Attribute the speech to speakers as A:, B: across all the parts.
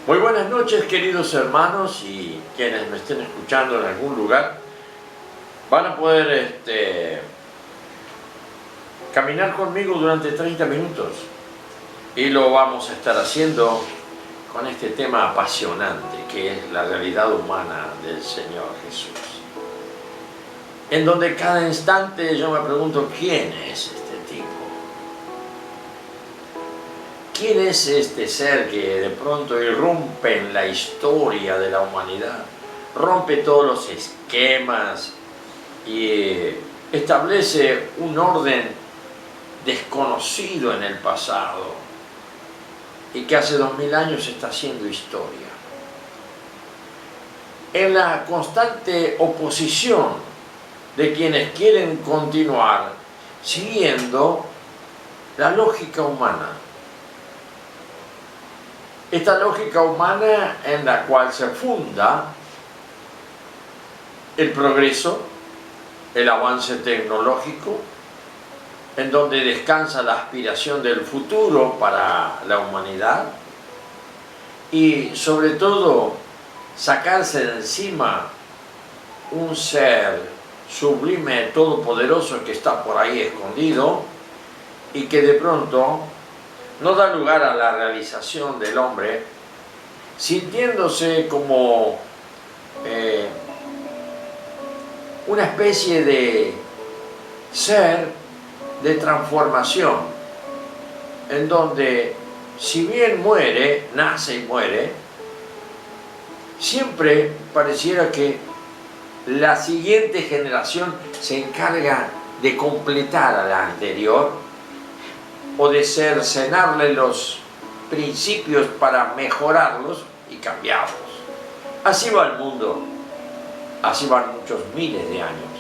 A: Muy buenas noches, queridos hermanos, y quienes me estén escuchando en algún lugar van a poder caminar conmigo durante 30 minutos y lo vamos a estar haciendo con este tema apasionante que es la realidad humana del Señor Jesús, en donde cada instante yo me pregunto ¿quién es este tipo? ¿Quién es este ser que de pronto irrumpe en la historia de la humanidad, rompe todos los esquemas y establece un orden desconocido en el pasado y que hace 2000 años está haciendo historia? En la constante oposición de quienes quieren continuar siguiendo la lógica humana. Esta lógica humana en la cual se funda el progreso, el avance tecnológico, en donde descansa la aspiración del futuro para la humanidad y sobre todo sacarse de encima un ser sublime, todopoderoso que está por ahí escondido y que de pronto no da lugar a la realización del hombre, sintiéndose como una especie de ser de transformación, en donde si bien muere, nace y muere, siempre pareciera que la siguiente generación se encarga de completar a la anterior o de cercenarle los principios para mejorarlos y cambiarlos. Así va el mundo, así van muchos miles de años.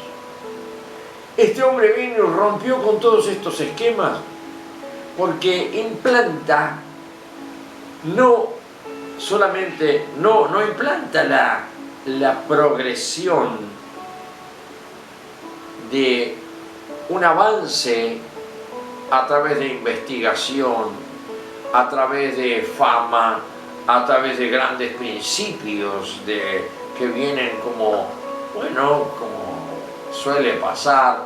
A: Este hombre vino y rompió con todos estos esquemas porque implanta no solamente, no implanta la progresión de un avance a través de investigación, a través de fama, a través de grandes principios que vienen como suele pasar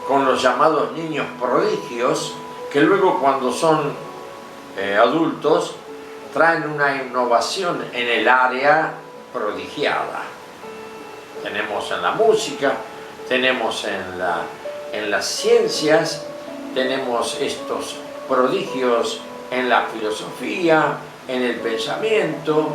A: con los llamados niños prodigios, que luego cuando son adultos traen una innovación en el área prodigiada. Tenemos en la música, tenemos en las ciencias, tenemos estos prodigios en la filosofía, en el pensamiento,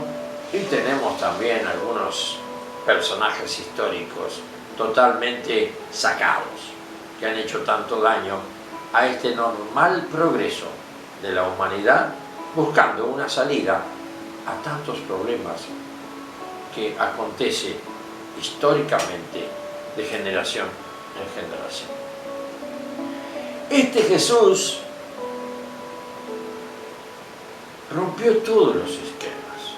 A: y tenemos también algunos personajes históricos totalmente sacados, que han hecho tanto daño a este normal progreso de la humanidad, buscando una salida a tantos problemas que acontece históricamente de generación en generación. Este Jesús rompió todos los esquemas,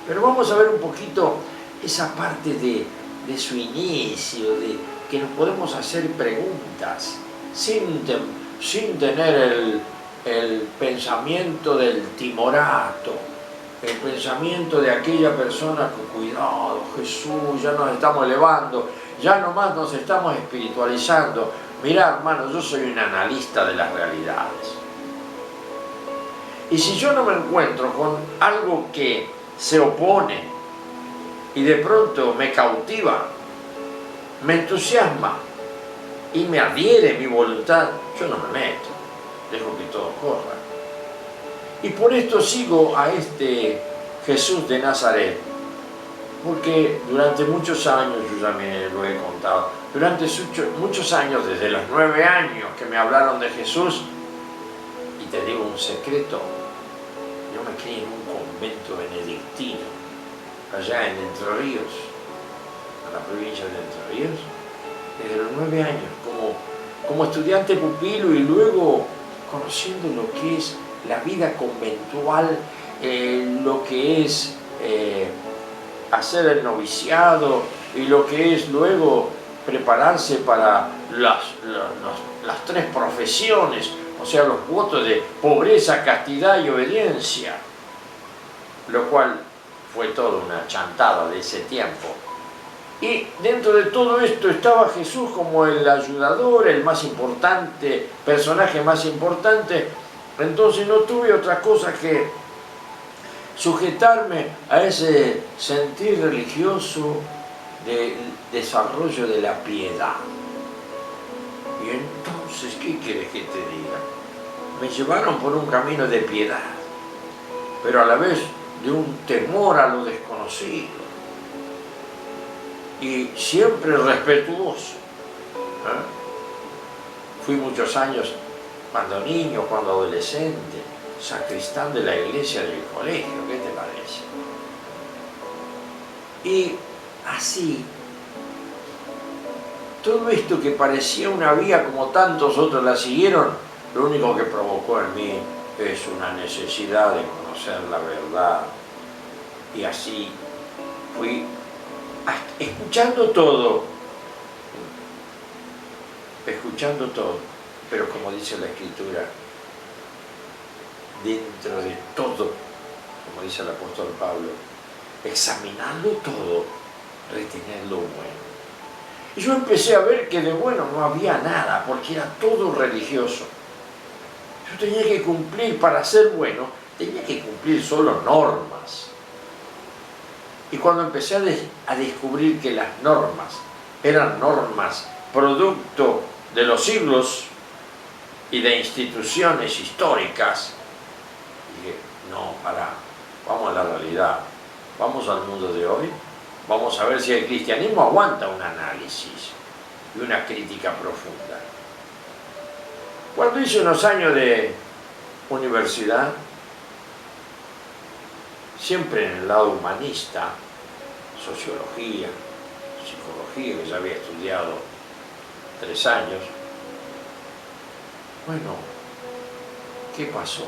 A: pero vamos a ver un poquito esa parte de su inicio, de que nos podemos hacer preguntas sin tener el pensamiento del timorato, el pensamiento de aquella persona que cuidado, Jesús, ya nos estamos elevando, ya nomás nos estamos espiritualizando. Mirá, hermano, yo soy un analista de las realidades. Y si yo no me encuentro con algo que se opone y de pronto me cautiva, me entusiasma y me adhiere mi voluntad, yo no me meto, dejo que todo corra. Y por esto sigo a este Jesús de Nazaret, porque durante muchos años, yo ya me lo he contado, durante muchos años, desde los 9 años que me hablaron de Jesús, y te digo un secreto, yo me crié en un convento benedictino, allá en Entre Ríos, en la provincia de Entre Ríos, desde los 9 años, como estudiante pupilo y luego conociendo lo que es la vida conventual, lo que es hacer el noviciado y lo que es luego prepararse para las 3 profesiones, o sea, los votos de pobreza, castidad y obediencia. lo cual fue toda una chantada de ese tiempo. Y dentro de todo esto estaba Jesús como el ayudador, el más importante, personaje más importante. Entonces no tuve otra cosa que sujetarme a ese sentir religioso del desarrollo de la piedad. Y entonces, ¿qué quieres que te diga? Me llevaron por un camino de piedad, pero a la vez de un temor a lo desconocido. Y siempre respetuoso. Fui muchos años, cuando niño, cuando adolescente, sacristán de la iglesia del colegio, ¿qué te parece? Y así, todo esto que parecía una vía como tantos otros la siguieron, lo único que provocó en mí es una necesidad de conocer la verdad. Y así fui escuchando todo, pero como dice la Escritura, dentro de todo, como dice el apóstol Pablo, examinando todo, retener lo bueno. Y yo empecé a ver que de bueno no había nada, porque era todo religioso. Yo tenía que cumplir, para ser bueno, tenía que cumplir solo normas. Y cuando empecé a descubrir que las normas eran normas producto de los siglos y de instituciones históricas, dije, no, vamos a la realidad, vamos al mundo de hoy, vamos a ver si el cristianismo aguanta un análisis y una crítica profunda. Cuando hice unos años de universidad, siempre en el lado humanista, sociología, psicología, que ya había estudiado 3 años, bueno, ¿qué pasó?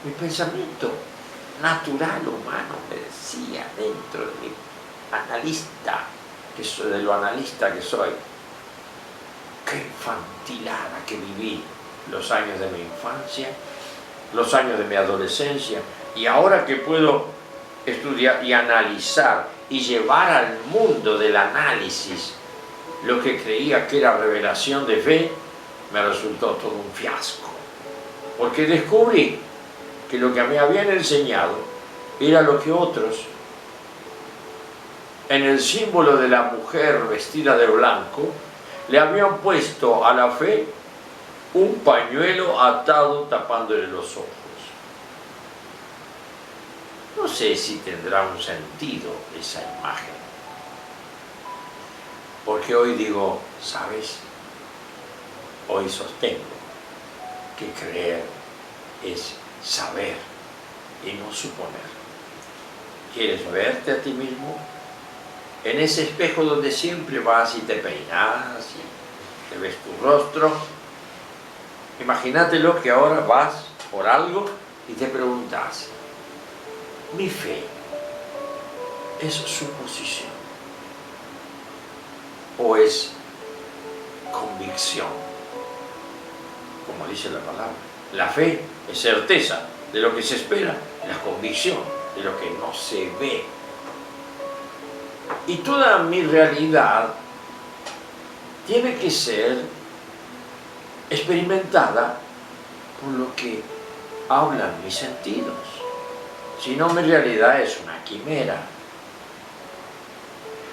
A: Mi pensamiento natural humano me decía dentro de mi analista, de lo analista que soy, qué infantilada que viví los años de mi infancia, los años de mi adolescencia, y ahora que puedo estudiar y analizar y llevar al mundo del análisis lo que creía que era revelación de fe, me resultó todo un fiasco. Porque descubrí que lo que me habían enseñado era lo que otros, en el símbolo de la mujer vestida de blanco, le habían puesto a la fe un pañuelo atado tapándole los ojos. No sé si tendrá un sentido esa imagen, porque hoy digo, ¿sabes? Hoy sostengo que creer es saber y no suponer. ¿Quieres verte a ti mismo? En ese espejo donde siempre vas y te peinas y te ves tu rostro. Imagínatelo que ahora vas por algo y te preguntas, ¿mi fe es suposición o es convicción? Como dice la palabra, la fe es certeza de lo que se espera, la convicción de lo que no se ve. Y toda mi realidad tiene que ser experimentada por lo que hablan mis sentidos. Si no, mi realidad es una quimera.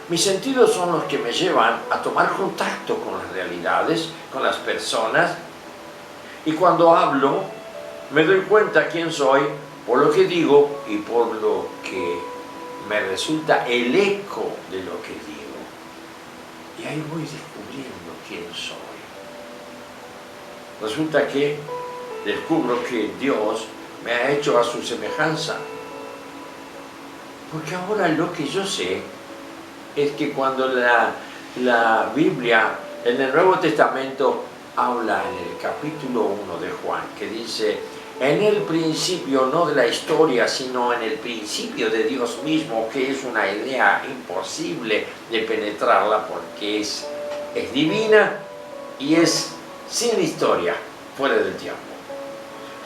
A: Mis sentidos son los que me llevan a tomar contacto con las realidades, con las personas, y cuando hablo me doy cuenta quién soy por lo que digo y por lo que me resulta el eco de lo que digo. Y ahí voy descubriendo quién soy. Resulta que descubro que Dios me ha hecho a su semejanza. Porque ahora lo que yo sé es que cuando la Biblia en el Nuevo Testamento habla en el capítulo 1 de Juan, que dice, en el principio, no de la historia, sino en el principio de Dios mismo, que es una idea imposible de penetrarla porque es divina y es sin historia, fuera del tiempo.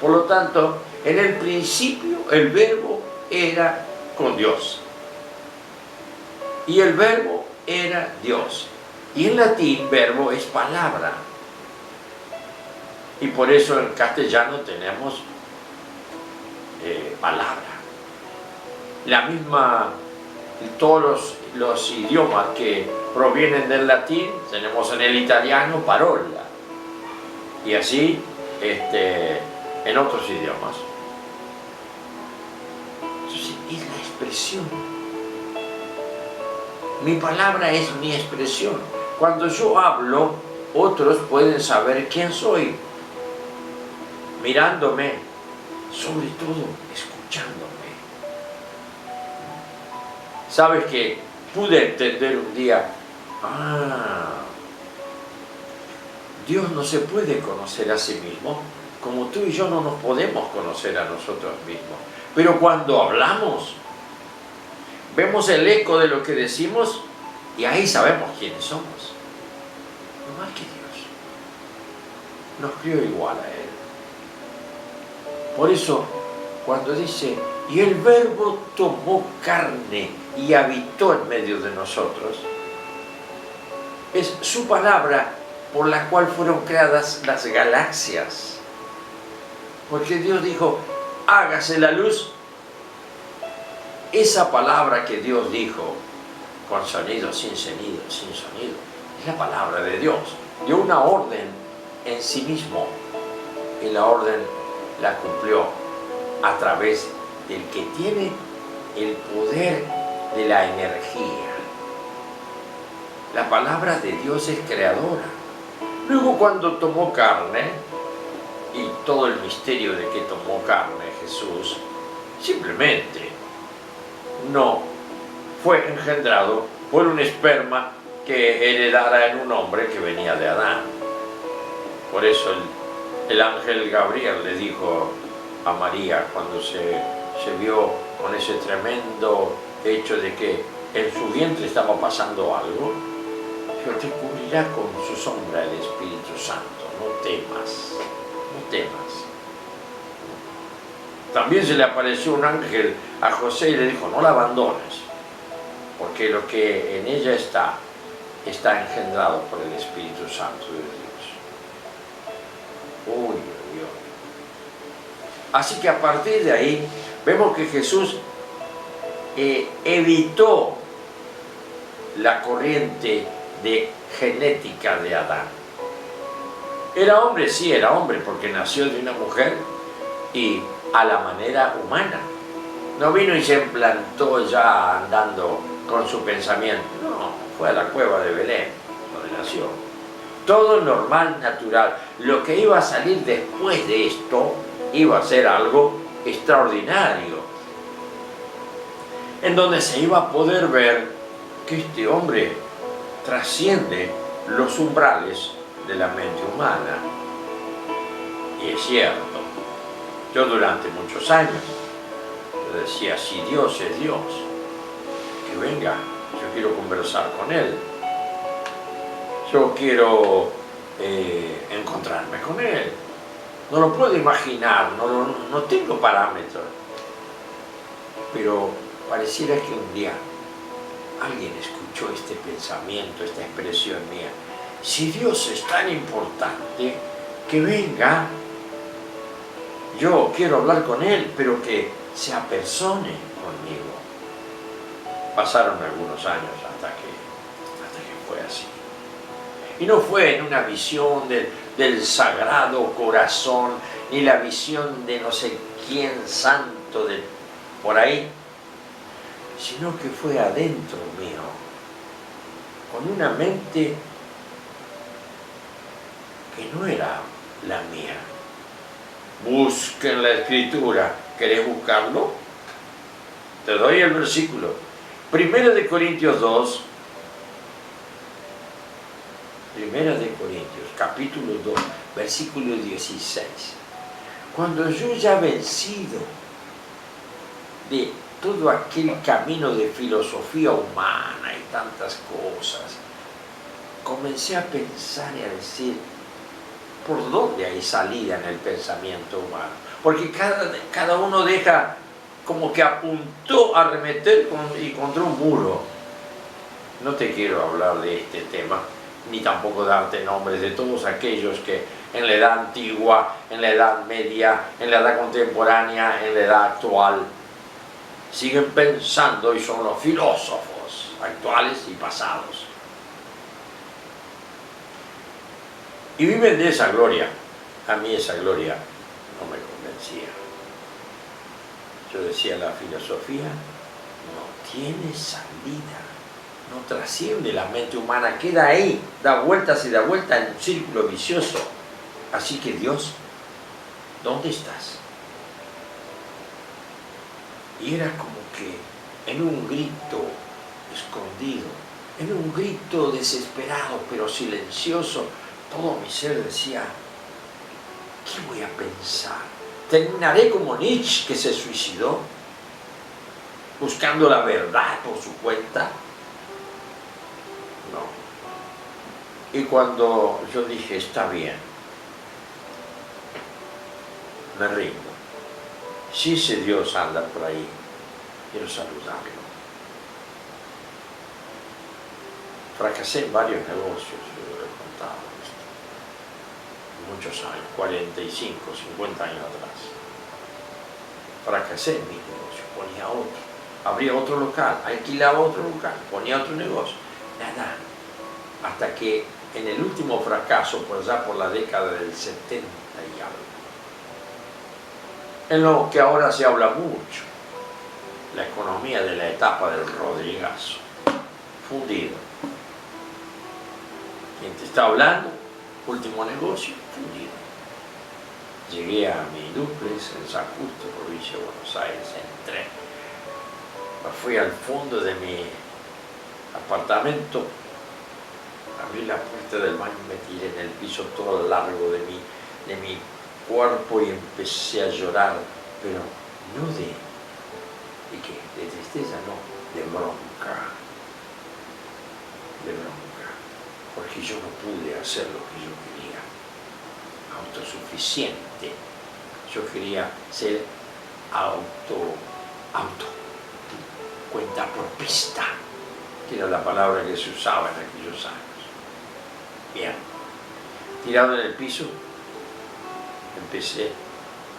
A: Por lo tanto, en el principio el verbo era con Dios. Y el verbo era Dios. Y en latín verbo es palabra. Y por eso en castellano tenemos palabra. La misma, todos los idiomas que provienen del latín, tenemos en el italiano parola. Y así en otros idiomas. Entonces es la expresión. Mi palabra es mi expresión. Cuando yo hablo, otros pueden saber quién soy, mirándome, sobre todo escuchándome. ¿Sabes que pude entender un día? Dios no se puede conocer a sí mismo, como tú y yo no nos podemos conocer a nosotros mismos. Pero cuando hablamos, vemos el eco de lo que decimos y ahí sabemos quiénes somos. No más que Dios nos crió igual a Él. Por eso, cuando dice, y el Verbo tomó carne y habitó en medio de nosotros, es su palabra por la cual fueron creadas las galaxias. Porque Dios dijo, hágase la luz. Esa palabra que Dios dijo, con sonido, sin sonido, es la palabra de Dios. Dio una orden en sí mismo y la orden la cumplió a través del que tiene el poder de la energía. La palabra de Dios es creadora. Luego cuando tomó carne, y todo el misterio de que tomó carne Jesús, simplemente no fue engendrado por un esperma que heredara en un hombre que venía de Adán. Por eso el ángel Gabriel le dijo a María cuando se vio con ese tremendo hecho de que en su vientre estaba pasando algo, dijo, te cubrirá con su sombra el Espíritu Santo, no temas, no temas. También se le apareció un ángel a José y le dijo, no la abandones, porque lo que en ella está engendrado por el Espíritu Santo de Dios. Uy, uy, uy. Así que a partir de ahí vemos que Jesús evitó la corriente de genética de Adán. Era hombre, sí, era hombre, porque nació de una mujer y a la manera humana. No vino y se implantó ya andando con su pensamiento. No, fue a la cueva de Belén, donde nació. Todo normal, natural. Lo que iba a salir después de esto iba a ser algo extraordinario, en donde se iba a poder ver que este hombre trasciende los umbrales de la mente humana. Y es cierto, yo durante muchos años yo decía, si Dios es Dios, que venga, yo quiero conversar con Él, yo quiero encontrarme con Él, no lo puedo imaginar, no tengo parámetros, pero pareciera que un día alguien escuchó este pensamiento, esta expresión mía. Si Dios es tan importante, que venga, yo quiero hablar con Él, pero que se apersone conmigo. Pasaron algunos años hasta que fue así. Y no fue en una visión del Sagrado Corazón, ni la visión de no sé quién santo de por ahí, sino que fue adentro mío, con una mente que no era la mía. Busquen la Escritura. ¿Querés buscarlo? Te doy el versículo. 1 Corintios 2, 1 Corintios, capítulo 2, versículo 16. Cuando yo ya vencido de todo aquel camino de filosofía humana y tantas cosas, comencé a pensar y a decir, ¿por dónde hay salida en el pensamiento humano? Porque cada uno deja como que apuntó a arremeter y contra un muro. No te quiero hablar de este tema, ni tampoco darte nombres de todos aquellos que en la edad antigua, en la edad media, en la edad contemporánea, en la edad actual, siguen pensando y son los filósofos actuales y pasados. Y viven de esa gloria. A mí esa gloria no me convencía. Yo decía, la filosofía no tiene salida, no trasciende la mente humana, queda ahí, da vueltas y da vueltas en un círculo vicioso. Así que Dios, ¿dónde estás? Y era como que en un grito escondido, en un grito desesperado pero silencioso, todo mi ser decía, ¿qué voy a pensar? ¿Terminaré como Nietzsche, que se suicidó? ¿Buscando la verdad por su cuenta? No. Y cuando yo dije, está bien, me rindo. Si ese Dios anda por ahí, quiero saludarlo. Fracasé en varios negocios, yo lo he contado esto. Muchos años, 45, 50 años atrás. Fracasé en mis negocios, ponía otro. Abría otro local, alquilaba otro local, ponía otro negocio. Nada. Hasta que en el último fracaso, por allá por la década del 70 y algo, en lo que ahora se habla mucho, la economía de la etapa del Rodrigazo, fundido. ¿Quién te está hablando? Último negocio, fundido. Llegué a mi dúplex en San Justo, provincia de Buenos Aires, entré. Me fui al fondo de mi apartamento, abrí la puerta del baño y me tiré en el piso todo a lo largo de mi cuerpo y empecé a llorar, pero no de qué, de tristeza, no, de bronca, porque yo no pude hacer lo que yo quería, autosuficiente. Yo quería ser cuentapropista, que era la palabra que se usaba en aquellos años. Bien, tirado en el piso, empecé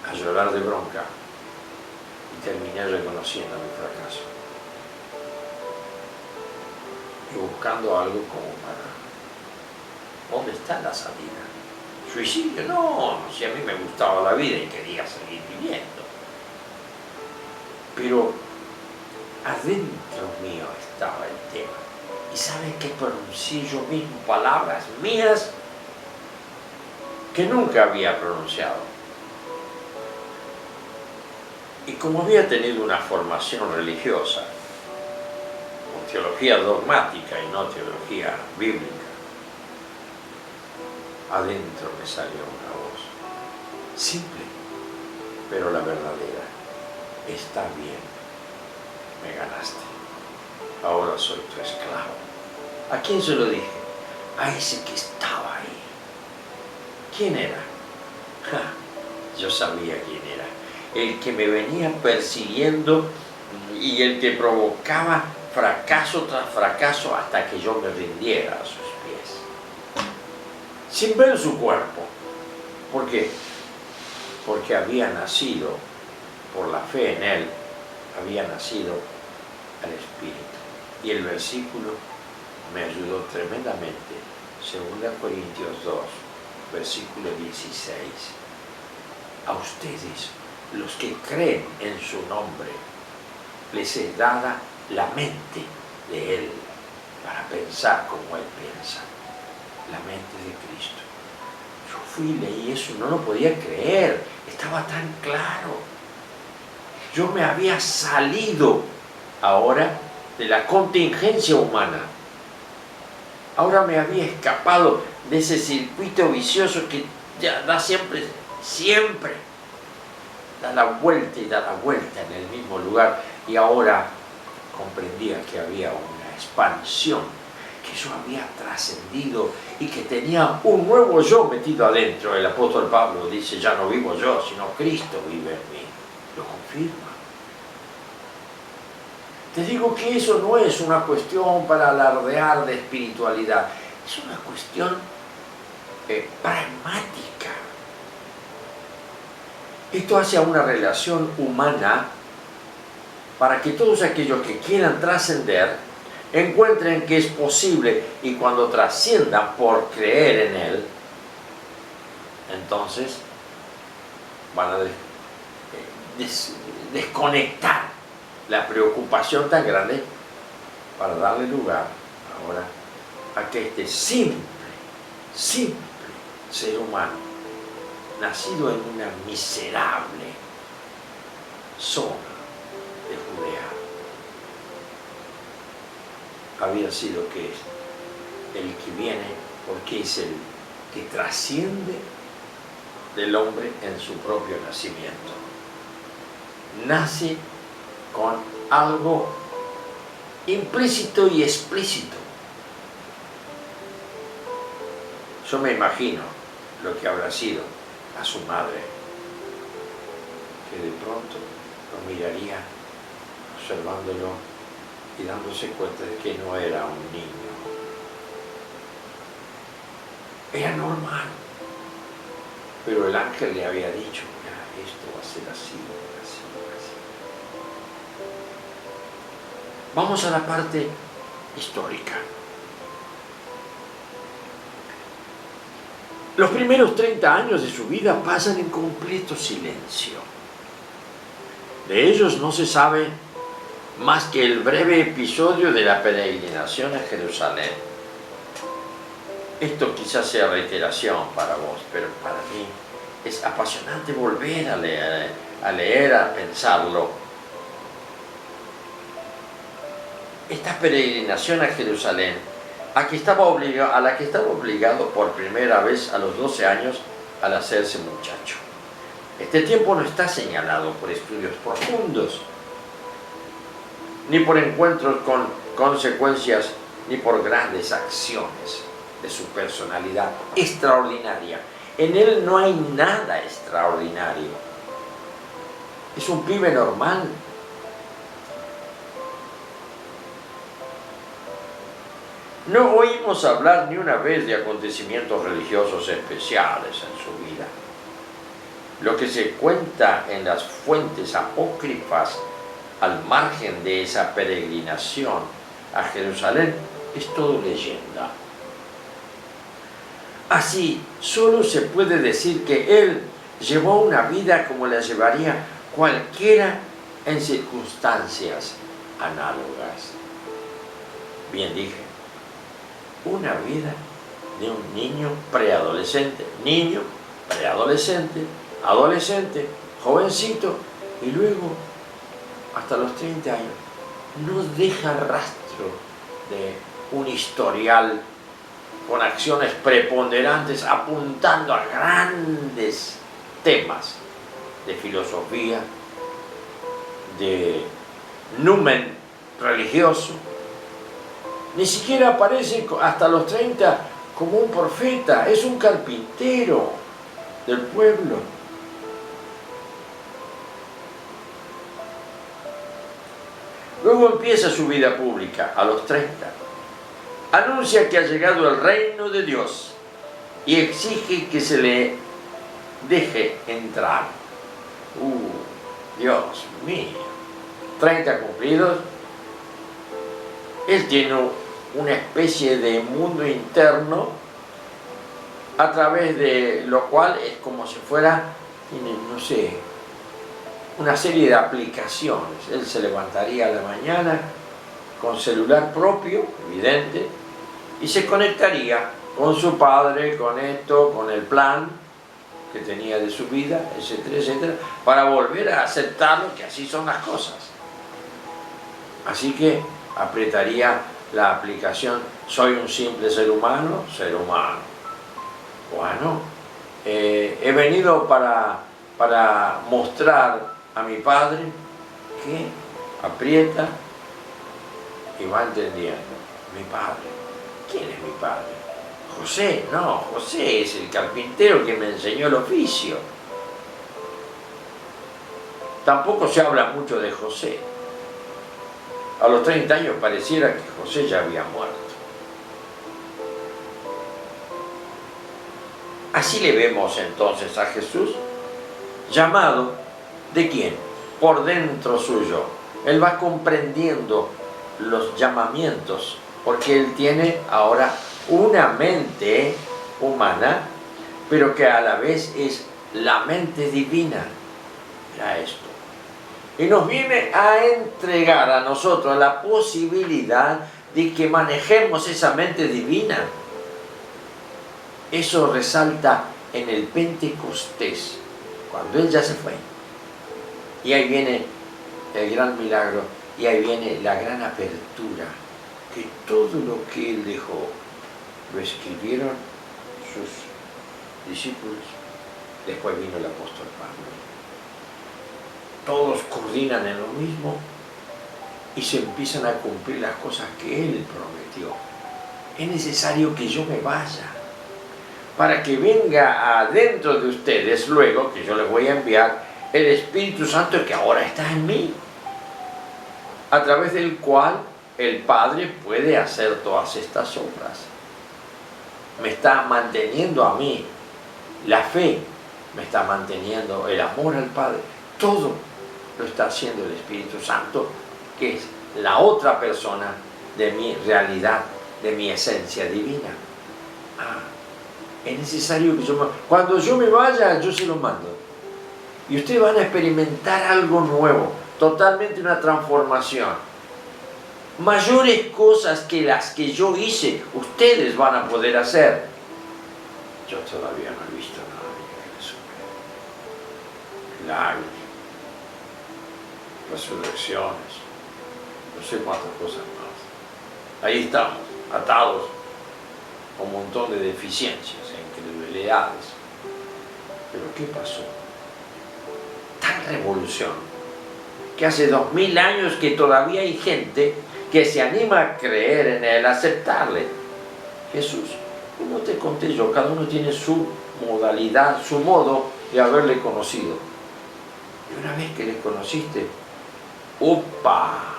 A: a llorar de bronca y terminé reconociendo mi fracaso y buscando algo como para, ¿dónde está la salida? ¿Suicidio? No, si a mí me gustaba la vida y quería seguir viviendo, pero adentro mío estaba el tema. ¿Y saben qué? Pronuncié yo mismo palabras mías que nunca había pronunciado. Y como había tenido una formación religiosa, con teología dogmática y no teología bíblica, adentro me salió una voz, simple, pero la verdadera. Está bien, me ganaste, ahora soy tu esclavo. ¿A quién se lo dije? A ese que estaba ahí. ¿Quién era? Yo sabía quién era. El que me venía persiguiendo y el que provocaba fracaso tras fracaso hasta que yo me rindiera a sus pies. Sin ver su cuerpo. ¿Por qué? Porque había nacido, por la fe en él, había nacido al Espíritu. Y el versículo me ayudó tremendamente. 2 Corintios 2, versículo 16. A ustedes, los que creen en su nombre, les es dada la mente de Él para pensar como Él piensa. La mente de Cristo. Yo fui y leí eso, no lo podía creer, estaba tan claro. Yo me había salido ahora de la contingencia humana. Ahora me había escapado de ese circuito vicioso que ya da siempre, da la vuelta y da la vuelta en el mismo lugar. Y ahora comprendía que había una expansión, que yo había trascendido y que tenía un nuevo yo metido adentro. El apóstol Pablo dice, ya no vivo yo, sino Cristo vive en mí. Lo confirma. Te digo que eso no es una cuestión para alardear de espiritualidad, es una cuestión pragmática. Esto hace a una relación humana para que todos aquellos que quieran trascender encuentren que es posible, y cuando trasciendan por creer en Él, entonces van a desconectar la preocupación tan grande para darle lugar ahora a que este simple ser humano, nacido en una miserable zona de Judea, había sido que es el que viene, porque es el que trasciende del hombre en su propio nacimiento. Nace con algo implícito y explícito. Yo me imagino lo que habrá sido a su madre, que de pronto lo miraría observándolo y dándose cuenta de que no era un niño. Era normal, pero el ángel le había dicho, mira, esto va a ser así, así, así. Vamos a la parte histórica. Los primeros 30 años de su vida pasan en completo silencio. De ellos no se sabe más que el breve episodio de la peregrinación a Jerusalén. Esto quizás sea reiteración para vos, pero para mí es apasionante volver a leer, a pensarlo. Esta peregrinación a Jerusalén, a la que estaba obligado por primera vez a los 12 años al hacerse muchacho. Este tiempo no está señalado por estudios profundos, ni por encuentros con consecuencias, ni por grandes acciones de su personalidad extraordinaria. En él no hay nada extraordinario. Es un pibe normal. No oímos hablar ni una vez de acontecimientos religiosos especiales en su vida. Lo que se cuenta en las fuentes apócrifas al margen de esa peregrinación a Jerusalén es todo leyenda. Así, solo se puede decir que él llevó una vida como la llevaría cualquiera en circunstancias análogas. Bien dije, una vida de un niño preadolescente, adolescente, jovencito, y luego hasta los 30 años. No deja rastro de un historial con acciones preponderantes apuntando a grandes temas de filosofía, de numen religioso. Ni siquiera aparece hasta los 30 como un profeta, es un carpintero del pueblo. Luego empieza su vida pública a los 30. Anuncia que ha llegado el reino de Dios y exige que se le deje entrar. Dios mío. 30 cumplidos. Él tiene una especie de mundo interno a través de lo cual es como si fuera, no sé, una serie de aplicaciones. Él se levantaría a la mañana con celular propio, evidente, y se conectaría con su padre, con esto, con el plan que tenía de su vida, etcétera, etcétera, para volver a aceptarlo, que así son las cosas. Así que apretaría la aplicación, soy un simple ser humano. Bueno, he venido para mostrar a mi padre que aprieta y va entendiendo. Mi padre, ¿quién es mi padre? José, no, José es el carpintero que me enseñó el oficio. Tampoco se habla mucho de José. A los 30 años pareciera que José ya había muerto. Así le vemos entonces a Jesús, llamado, ¿de quién? Por dentro suyo. Él va comprendiendo los llamamientos, porque él tiene ahora una mente humana, pero que a la vez es la mente divina. Mira esto. Y nos viene a entregar a nosotros la posibilidad de que manejemos esa mente divina. Eso resalta en el Pentecostés, cuando él ya se fue. Y ahí viene el gran milagro, y ahí viene la gran apertura, que todo lo que él dejó lo escribieron sus discípulos. Después vino el apóstol Pablo. Todos coordinan en lo mismo y se empiezan a cumplir las cosas que él prometió. Es necesario que yo me vaya, para que venga adentro de ustedes luego, que yo les voy a enviar, el Espíritu Santo que ahora está en mí, a través del cual el Padre puede hacer todas estas obras. Me está manteniendo a mí la fe, me está manteniendo el amor al Padre. Todo lo está haciendo el Espíritu Santo, que es la otra persona de mi realidad, de mi esencia divina. Es necesario que cuando yo me vaya, yo se lo mando. Y ustedes van a experimentar algo nuevo, totalmente una transformación. Mayores cosas que las que yo hice, ustedes van a poder hacer. Yo todavía no he visto nada de eso. Milagros, resurrecciones, no sé cuántas cosas más. Ahí estamos, atados a un montón de deficiencias, incredulidades. Pero ¿qué pasó? Tal revolución, que hace 2000 años que todavía hay gente que se anima a creer en él, a aceptarle. Jesús, como te conté yo, cada uno tiene su modalidad, su modo de haberle conocido. Y una vez que le conociste, ¡opa!,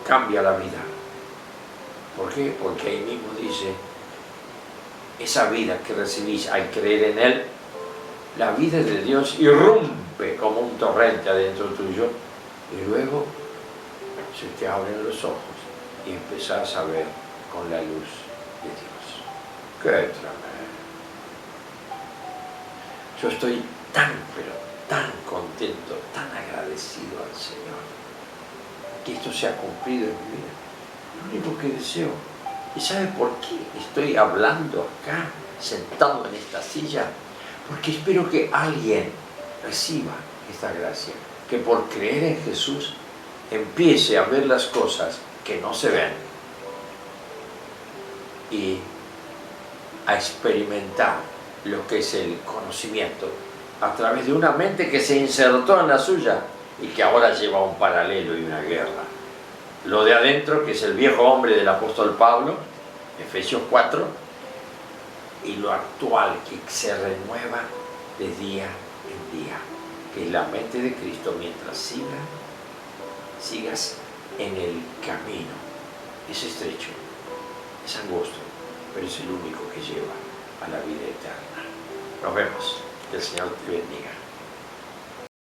A: cambia la vida. ¿Por qué? Porque ahí mismo dice, esa vida que recibís al creer en él, la vida de Dios irrumpe como un torrente adentro tuyo, y luego se te abren los ojos y empezás a ver con la luz de Dios. ¡Qué tremendo! Yo estoy tan, pero tan contento, tan agradecido al Señor, que esto se ha cumplido en mi vida. Lo único que deseo, ¿y sabe por qué estoy hablando acá, sentado en esta silla? Porque espero que alguien reciba esta gracia, que por creer en Jesús empiece a ver las cosas que no se ven y a experimentar lo que es el conocimiento a través de una mente que se insertó en la suya y que ahora lleva un paralelo y una guerra. Lo de adentro, que es el viejo hombre del apóstol Pablo, Efesios 4, y lo actual, que se renueva de día en día, que es la mente de Cristo, mientras sigas en el camino. Es estrecho, es angosto, pero es el único que lleva a la vida eterna. Nos vemos. Que el Señor te bendiga.